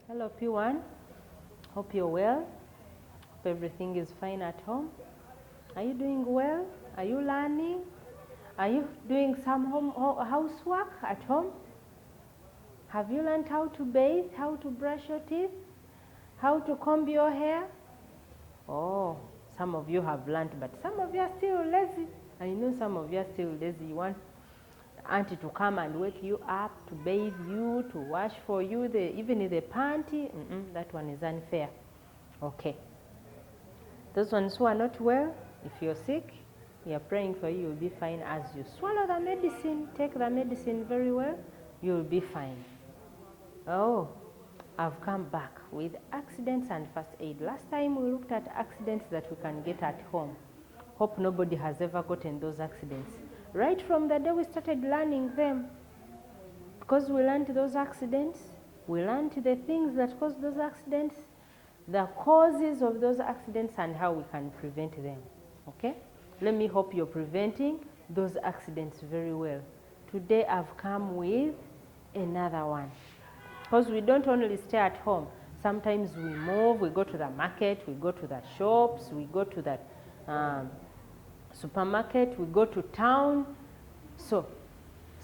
Hello P1, hope you're well. Hope everything is fine at home. Are you doing well? Are you learning? Are you doing some housework at home? Have you learned how to bathe, how to brush your teeth, how to comb your hair? Oh, some of you have learned, but some of you are still lazy. I know some of you are still lazy. You want auntie to come and wake you up, to bathe you, to wash for you, even the panty. That one is unfair. Okay. Those ones who are not well, if you're sick, we are praying for you. You'll be fine as you swallow the medicine. Take the medicine very well. You'll be fine. Oh, I've come back with accidents and first aid. Last time we looked at accidents that we can get at home. Hope nobody has ever gotten those accidents. Right from the day we started learning them, because we learned those accidents, we learned the things that cause those accidents, the causes of those accidents, and how we can prevent them. Okay? Let me hope you're preventing those accidents very well. Today I've come with another one. Because we don't only stay at home. Sometimes we move, we go to the market, we go to the shops, we go to the supermarket, we go to town. So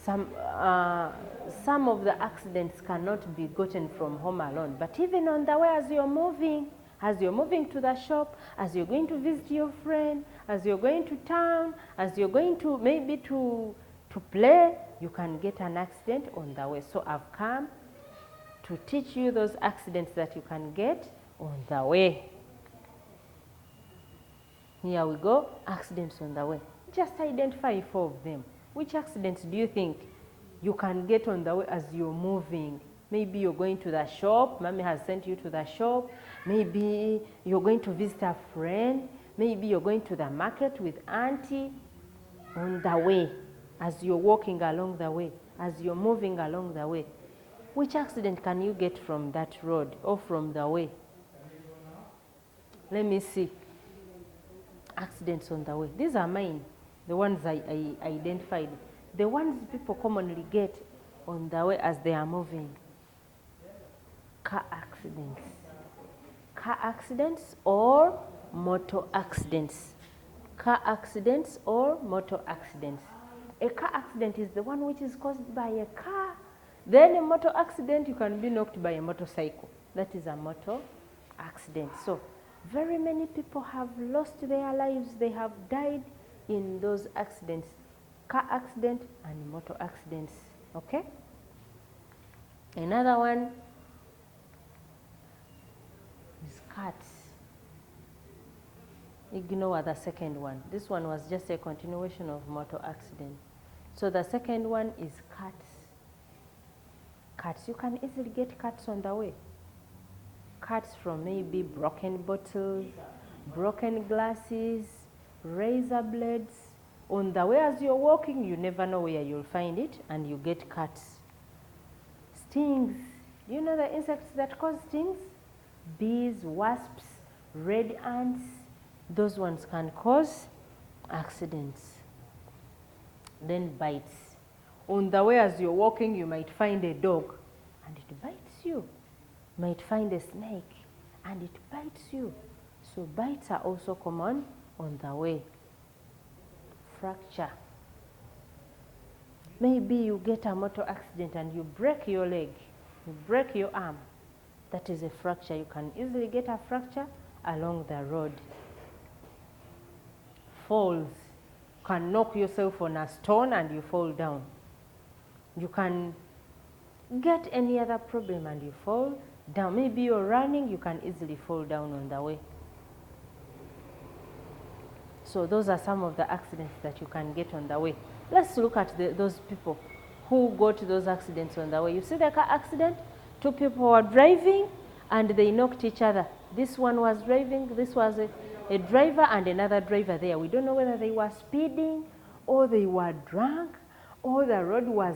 some of the accidents cannot be gotten from home alone. But even on the way as you're moving to the shop, as you're going to visit your friend, as you're going to town, as you're going to maybe to play, you can get an accident on the way. So I've come to teach you those accidents that you can get on the way. Here we go, accidents on the way. Just identify 4 of them. Which accidents do you think you can get on the way as you're moving? Maybe you're going to the shop, mommy has sent you to the shop. Maybe you're going to visit a friend. Maybe you're going to the market with auntie. On the way, as you're walking along the way, as you're moving along the way. Which accident can you get from that road or from the way? Let me see. Accidents on the way. These are mine, the ones I identified. The ones people commonly get on the way as they are moving. Car accidents. Car accidents or motor accidents. Car accidents or motor accidents. A car accident is the one which is caused by a car. Then a motor accident, you can be knocked by a motorcycle. That is a motor accident. So very many people have lost their lives. They have died in those accidents. Car accident and motor accidents. Okay? Another one is cuts. Ignore the second one. This one was just a continuation of motor accident. So the second one is cuts. Cuts. You can easily get cuts on the way. Cuts from maybe broken bottles, broken glasses, razor blades. On the way as you're walking, you never know where you'll find it, and you get cuts. Stings. Do you know the insects that cause stings? Bees, wasps, red ants. Those ones can cause accidents. Then bites. On the way as you're walking, you might find a dog and it bites you. You might find a snake and it bites you. So bites are also common on the way. Fracture. Maybe you get a motor accident and you break your leg, you break your arm. That is a fracture. You can easily get a fracture along the road. Falls. You can knock yourself on a stone and you fall down. You can get any other problem and you fall down. Maybe you're running, you can easily fall down on the way. So those are some of the accidents that you can get on the way. Let's look at those people who got those accidents on the way. You see the car accident? 2 people were driving and they knocked each other. This one was driving, this was a driver and another driver there. We don't know whether they were speeding or they were drunk or the road was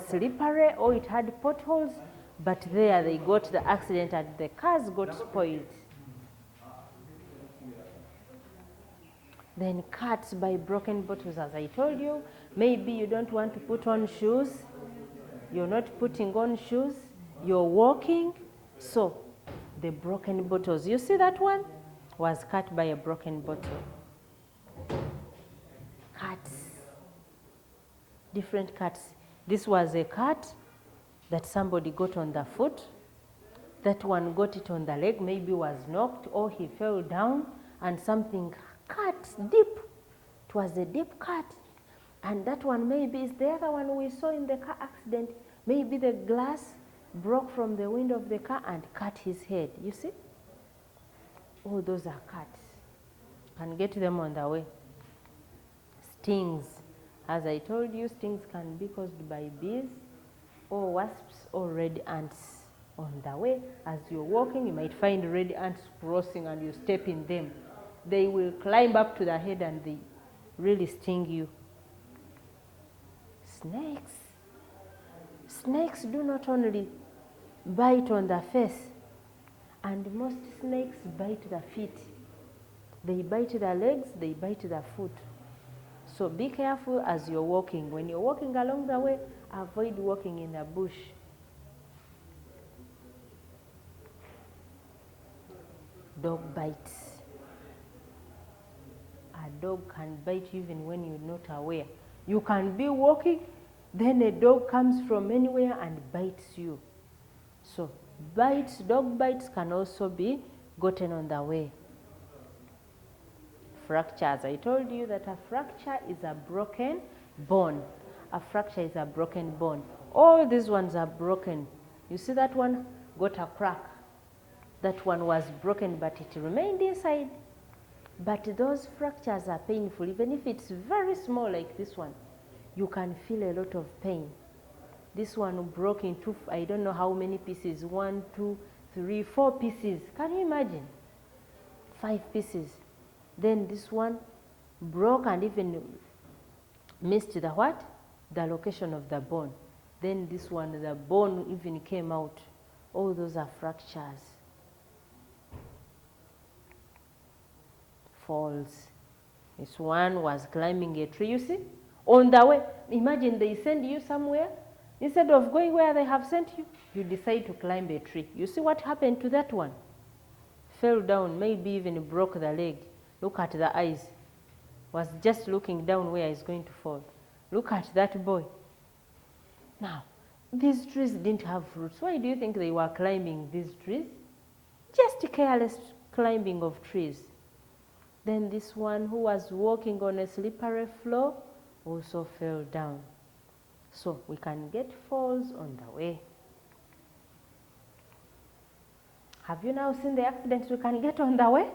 slippery or it had potholes, but there they got the accident and the cars got spoiled. Then cuts by broken bottles, as I told you. Maybe you don't want to put on shoes. You're not putting on shoes. You're walking, so the broken bottles, you see that one was cut by a broken bottle. Cuts, different cuts. This was a cut that somebody got on the foot. That one got it on the leg, maybe was knocked or he fell down and something cut deep. It was a deep cut. And that one maybe is the other one we saw in the car accident. Maybe the glass broke from the window of the car and cut his head. You see? Oh, those are cuts. Can get them on the way. Stings. As I told you, stings can be caused by bees or wasps or red ants. On the way, as you're walking, you might find red ants crossing and you step in them. They will climb up to the head and they really sting you. Snakes. Snakes do not only bite on the face, and most snakes bite the feet. They bite the legs, they bite the foot. So be careful as you're walking. When you're walking along the way, avoid walking in the bush. Dog bites. A dog can bite you even when you're not aware. You can be walking, then a dog comes from anywhere and bites you. So bites, dog bites can also be gotten on the way. Fractures. I told you that a fracture is a broken bone. A fracture is a broken bone. All these ones are broken. You see that one got a crack. That one was broken, but it remained inside. But those fractures are painful. Even if it's very small like this one, you can feel a lot of pain. This one broke into, I don't know how many pieces, 1, 2, 3, 4 pieces. Can you imagine? 5 pieces. Then this one broke and even missed the what? The location of the bone. Then this one, the bone even came out. All those are fractures. Falls. This one was climbing a tree, you see? On the way, imagine they send you somewhere. Instead of going where they have sent you, you decide to climb a tree. You see what happened to that one? Fell down, maybe even broke the leg. Look at the eyes. Was just looking down where he's going to fall. Look at that boy. Now, these trees didn't have roots. Why do you think they were climbing these trees? Just careless climbing of trees. Then this one who was walking on a slippery floor also fell down. So we can get falls on the way. Have you now seen the accidents we can get on the way?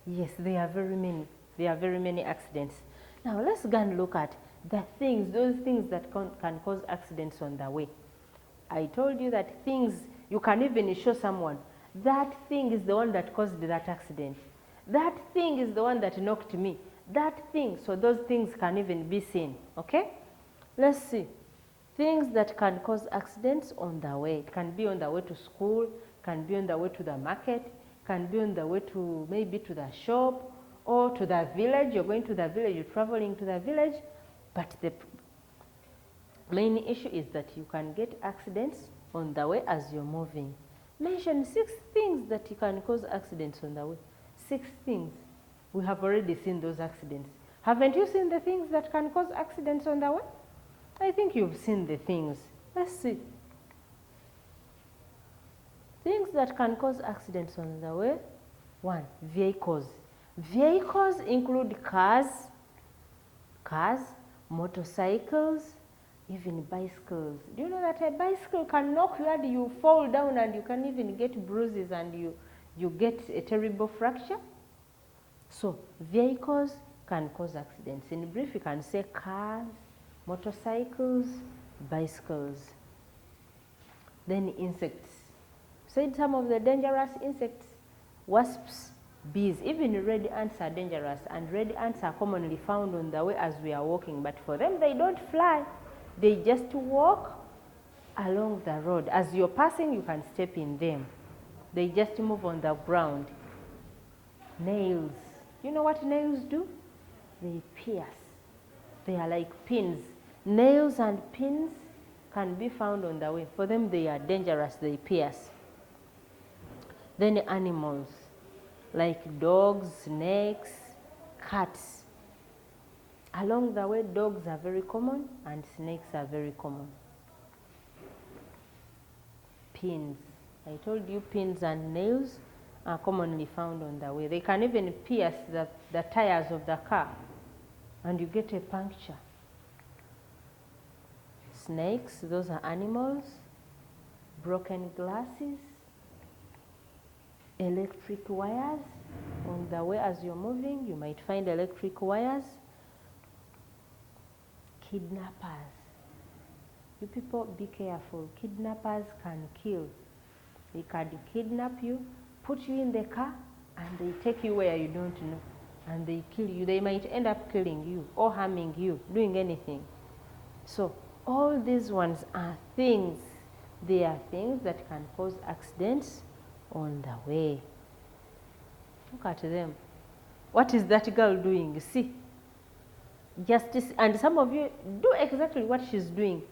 Yes, there are very many. There are very many accidents. Now let's go and look at the things, those things that can cause accidents on the way. I told you that things, you can even show someone, that thing is the one that caused that accident. That thing is the one that knocked me. That thing, so those things can even be seen, okay? Let's see. Things that can cause accidents on the way. It can be on the way to school, can be on the way to the market, can be on the way to maybe to the shop or to the village. You're going to the village, you're traveling to the village, but the main issue is that you can get accidents on the way as you're moving. Mention 6 things that you can cause accidents on the way. 6 things. We have already seen those accidents. Haven't you seen the things that can cause accidents on the way? I think you've seen the things. Let's see. Things that can cause accidents on the way. 1, vehicles. Vehicles include cars, motorcycles, even bicycles. Do you know that a bicycle can knock you and you fall down and you can even get bruises and you get a terrible fracture? So vehicles can cause accidents. In brief, you can say cars, motorcycles, bicycles. Then insects. Said some of the dangerous insects, wasps, bees, even red ants are dangerous, and red ants are commonly found on the way as we are walking, but for them they don't fly, they just walk along the road. As you're passing, you can step in them. They just move on the ground. Nails. You know what nails do? They pierce. They are like pins. Nails and pins can be found on the way. For them, they are dangerous, they pierce. Then animals like dogs, snakes, cats. Along the way, dogs are very common and snakes are very common. Pins. I told you pins and nails are commonly found on the way. They can even pierce the tires of the car and you get a puncture. Snakes, those are animals. Broken glasses. Electric wires. On the way as you're moving, you might find electric wires. Kidnappers. You people, be careful. Kidnappers can kill. They can kidnap you, put you in the car, and they take you where you don't know. And they kill you. They might end up killing you or harming you, doing anything. So all these ones are things. They are things that can cause accidents on the way. Look at them. What is that girl doing? See? Justice, and some of you do exactly what she's doing.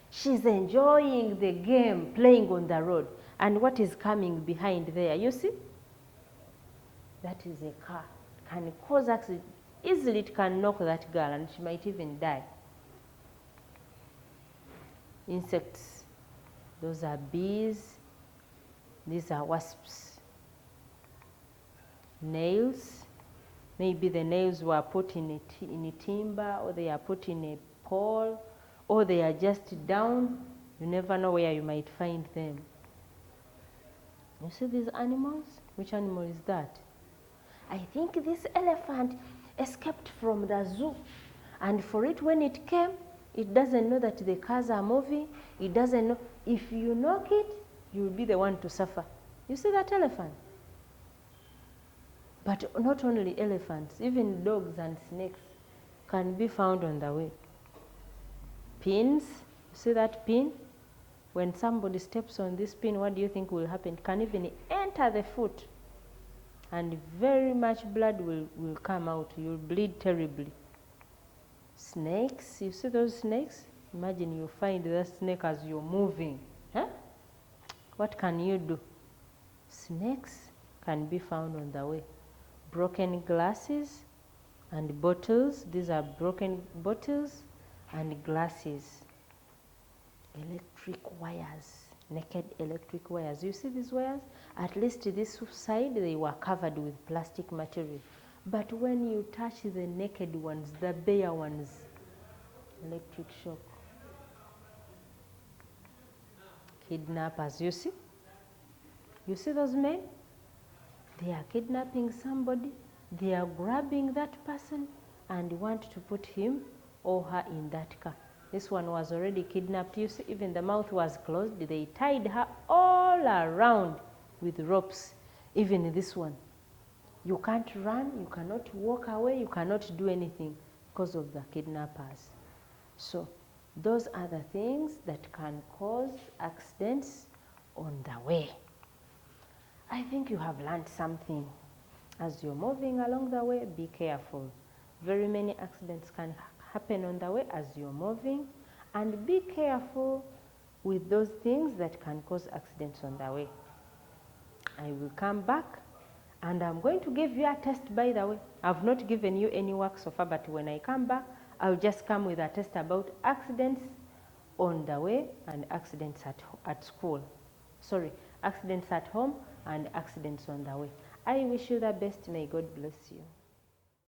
She's enjoying the game, playing on the road. And what is coming behind there? You see? That is a car. It can cause accident. Easily it can knock that girl and she might even die. Insects. Those are bees. These are wasps. Nails. Maybe the nails were put in a timber, or they are put in a pole, or they are just down. You never know where you might find them. You see these animals? Which animal is that? I think this elephant escaped from the zoo. And for it, when it came, it doesn't know that the cars are moving. It doesn't know. If you knock it, you'll be the one to suffer. You see that elephant? But not only elephants, even dogs and snakes can be found on the way. Pins, you see that pin? When somebody steps on this pin, what do you think will happen? It can even enter the foot and very much blood will come out. You'll bleed terribly. Snakes, you see those snakes? Imagine you find the snake as you're moving. Huh? What can you do? Snakes can be found on the way. Broken glasses and bottles. These are broken bottles and glasses. Electric wires, naked electric wires. You see these wires? At least this side, they were covered with plastic material. But when you touch the naked ones, the bare ones, electric shock. Kidnappers, you see? You see those men? They are kidnapping somebody. They are grabbing that person and want to put him or her in that car. This one was already kidnapped. You see, even the mouth was closed. They tied her all around with ropes. Even this one. You can't run, you cannot walk away, you cannot do anything because of the kidnappers. So those are the things that can cause accidents on the way. I think you have learned something. As you're moving along the way, be careful. Very many accidents can happen on the way as you're moving, and be careful with those things that can cause accidents on the way. I will come back and I'm going to give you a test, by the way. I've not given you any work so far, but when I come back, I'll just come with a test about accidents on the way and accidents at school. Sorry, accidents at home and accidents on the way. I wish you the best. May God bless you.